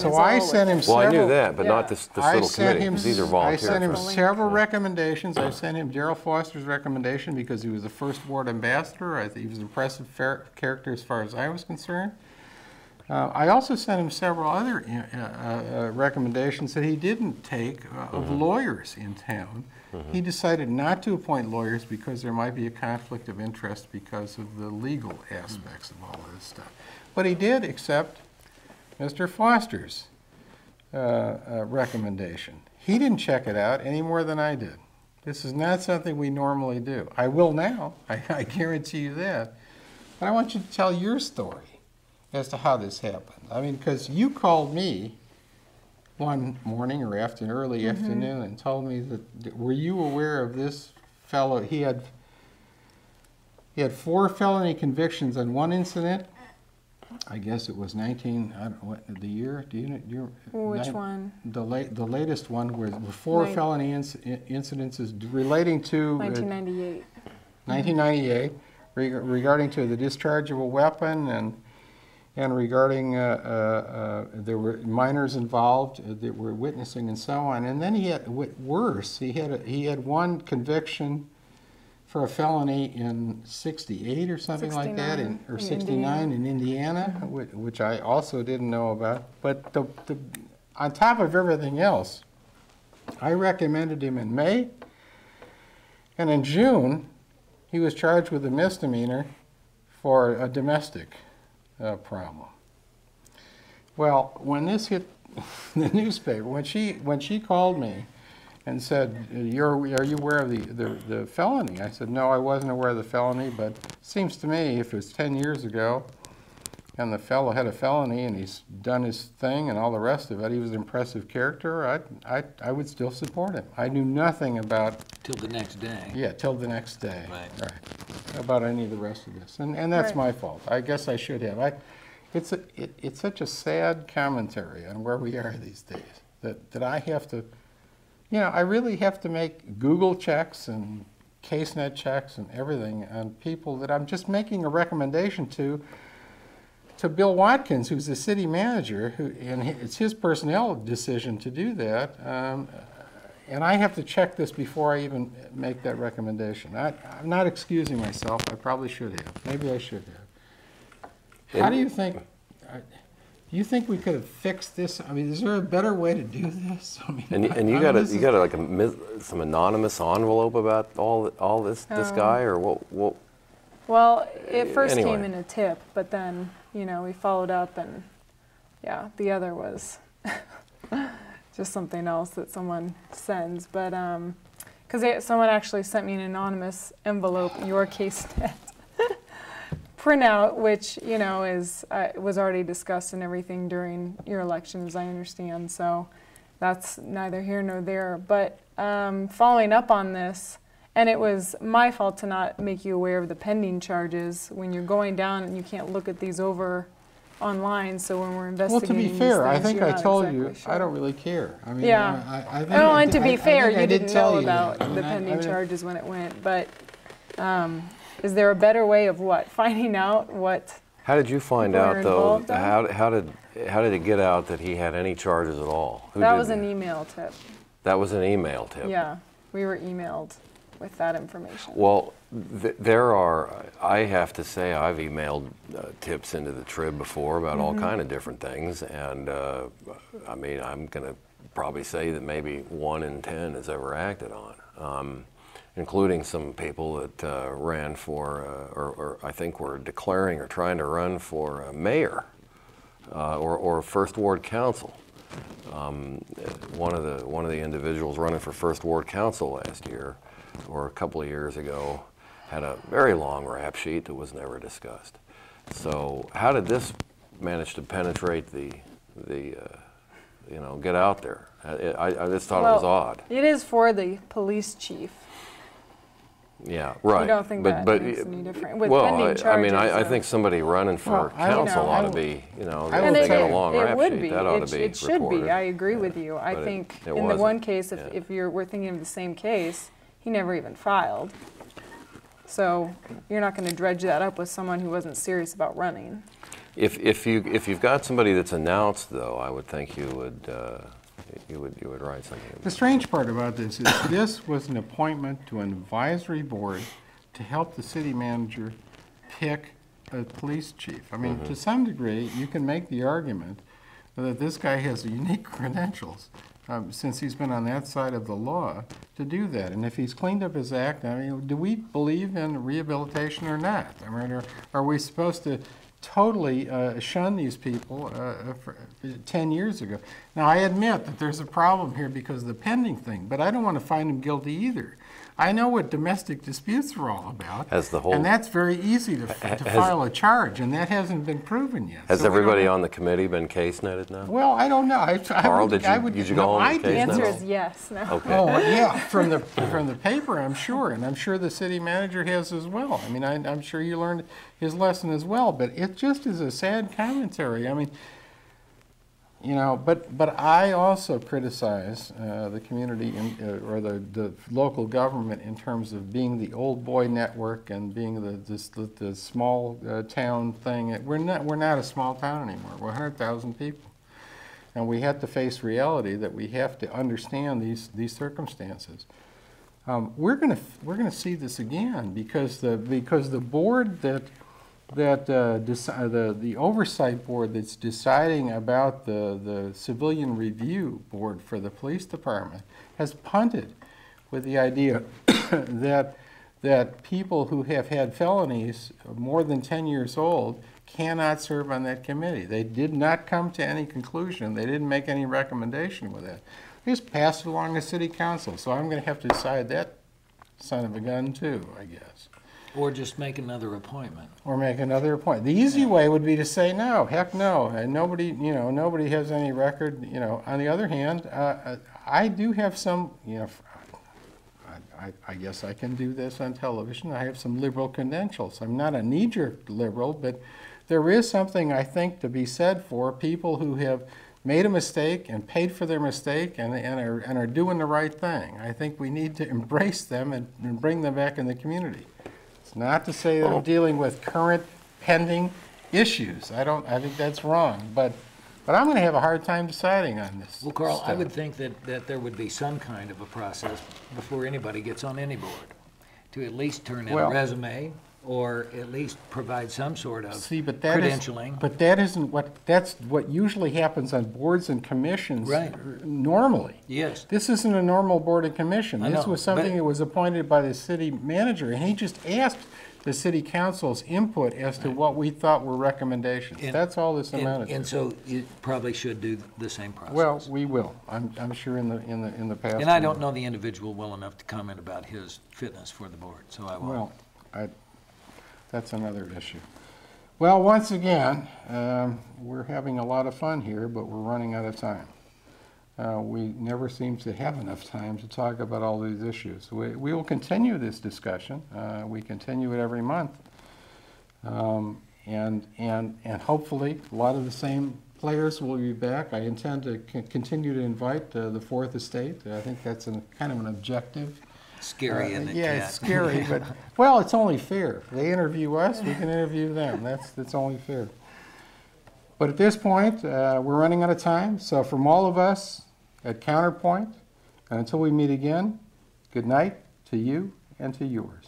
his So all I with sent him it. Well, I knew several- that, but not this little committee, because these are volunteer. I sent him firms. several recommendations. I sent him Darrell Foster's recommendation because he was the first ward ambassador. I think he was an impressive character as far as I was concerned. I also sent him several other recommendations that he didn't take of lawyers in town. He decided not to appoint lawyers because there might be a conflict of interest because of the legal aspects of all of this stuff. But he did accept Mr. Foster's recommendation. He didn't check it out any more than I did. This is not something we normally do. I will now, I guarantee you that. But I want you to tell your story as to how this happened. I mean, because you called me one morning or early afternoon and told me that, were you aware of this fellow? He had 4 felony convictions on one incident. I guess it was I don't know what the year. Do you Which one? The latest one were 4 felony incidences relating to 1998. 1998, regarding to the discharge of a weapon and regarding there were minors involved that were witnessing and so on. And then he had worse. He had one conviction for a felony in '68 or something like that, or '69 in Indiana, which I also didn't know about. But on top of everything else, I recommended him in May, and in June, he was charged with a misdemeanor for a domestic problem. Well, when this hit the newspaper, when she called me and said, are you aware of the felony? I said, no, I wasn't aware of the felony, but it seems to me if it was 10 years ago and the fellow had a felony and he's done his thing and all the rest of it, he was an impressive character, I would still support him. I knew nothing about... Till the next day. Yeah, till the next day. Right. About any of the rest of this. And that's my fault. I guess I should have. It's such a sad commentary on where we are these days that I have to... I really have to make Google checks and CaseNet checks and everything on people that I'm just making a recommendation to Bill Watkins, who's the city manager, and it's his personnel decision to do that. And I have to check this before I even make that recommendation. I'm not excusing myself. I probably should have. Maybe I should have. How do you think... Do you think we could have fixed this? I mean, is there a better way to do this? I mean, and you got like some anonymous envelope about all this guy, or what? Well, it first came in a tip, but then we followed up, and yeah, the other was just something else that someone sends, but because someone actually sent me an anonymous envelope, your CaseNet printout, which was already discussed and everything during your election, as I understand. So that's neither here nor there. But following up on this, and it was my fault to not make you aware of the pending charges when you're going down and you can't look at these over online. So when we're investigating, well, to be fair, I think I told you sure. I don't really care. I mean, yeah. I think and to be fair, you didn't know about the pending charges when it went, but. Is there a better way of finding out what? How did you find out though? How did it get out that he had any charges at all? That was an email tip. That was an email tip. Yeah, we were emailed with that information. Well, there are. I have to say, I've emailed tips into the Trib before about all kind of different things, and I mean, I'm going to probably say that maybe 1 in 10 is ever acted on. Including some people that ran for, or I think were declaring or trying to run for mayor or First Ward Council. One of the individuals running for First Ward Council last year, or a couple of years ago, had a very long rap sheet that was never discussed. So how did this manage to penetrate get out there? I just thought it was odd. It is for the police chief. Yeah, right. You don't think that makes any difference? With pending charges, I mean, I think somebody running for council ought to be, they got a long rap sheet. That ought to be It should be. I agree with you. I think in the one case, if we're thinking of the same case, he never even filed. So you're not going to dredge that up with someone who wasn't serious about running. If you've got somebody that's announced, though, I would think you would write something. The strange part about this is this was an appointment to an advisory board to help the city manager pick a police chief. I mean, to some degree, you can make the argument that this guy has unique credentials, since he's been on that side of the law, to do that. And if he's cleaned up his act, I mean, do we believe in rehabilitation or not? I mean, are we supposed to totally shun these people 10 years ago? Now, I admit that there's a problem here because of the pending thing, but I don't want to find him guilty either. I know what domestic disputes are all about, and that's very easy to file a charge, and that hasn't been proven yet. Has everybody on the committee been case netted now? Well, I don't know. Carl, did you go on the case? The answer is yes. No. Okay. Oh, yeah, from the paper, I'm sure, and I'm sure the city manager has as well. I mean, I'm sure he learned his lesson as well, but it just is a sad commentary. I mean, you know, but I also criticize the community or the local government in terms of being the old boy network and being the small town thing. We're not a small town anymore. We're 100,000 people, and we have to face reality that we have to understand these circumstances. We're gonna see this again because the board the oversight board that's deciding about the civilian review board for the police department has punted with the idea that people who have had felonies more than 10 years old cannot serve on that committee. They did not come to any conclusion. They didn't make any recommendation with that. They just passed it along to city council. So I'm going to have to decide that son of a gun too, I guess. Or just make another appointment. Or make another appointment. The easy way would be to say no, heck no, and nobody has any record. You know, on the other hand, I do have some. You know, I guess I can do this on television. I have some liberal credentials. I'm not a knee-jerk liberal, but there is something I think to be said for people who have made a mistake and paid for their mistake and are doing the right thing. I think we need to embrace them and bring them back in the community. It's not to say that I'm dealing with current pending issues. I think that's wrong, but I'm going to have a hard time deciding on this. Well, Carl, I would think that there would be some kind of a process before anybody gets on any board to at least turn in a resume or at least provide some sort of credentialing. But that's what usually happens on boards and commissions normally. Yes. This isn't a normal board and commission. This was something that was appointed by the city manager, and he just asked the city council's input as to what we thought were recommendations. That's all this amounted to. And so you probably should do the same process. Well, we will. I'm sure in the past. And I don't know the individual well enough to comment about his fitness for the board, so I won't. Well, that's another issue. Well, once again, we're having a lot of fun here, but we're running out of time. We never seem to have enough time to talk about all these issues. We will continue this discussion. We continue it every month. And hopefully a lot of the same players will be back. I intend to continue to invite the Fourth Estate. I think that's kind of an objective. Scary, isn't it? Yeah, it's scary, but, well, it's only fair. They interview us, we can interview them. That's only fair. But at this point, we're running out of time. So from all of us at Counterpoint, and until we meet again, good night to you and to yours.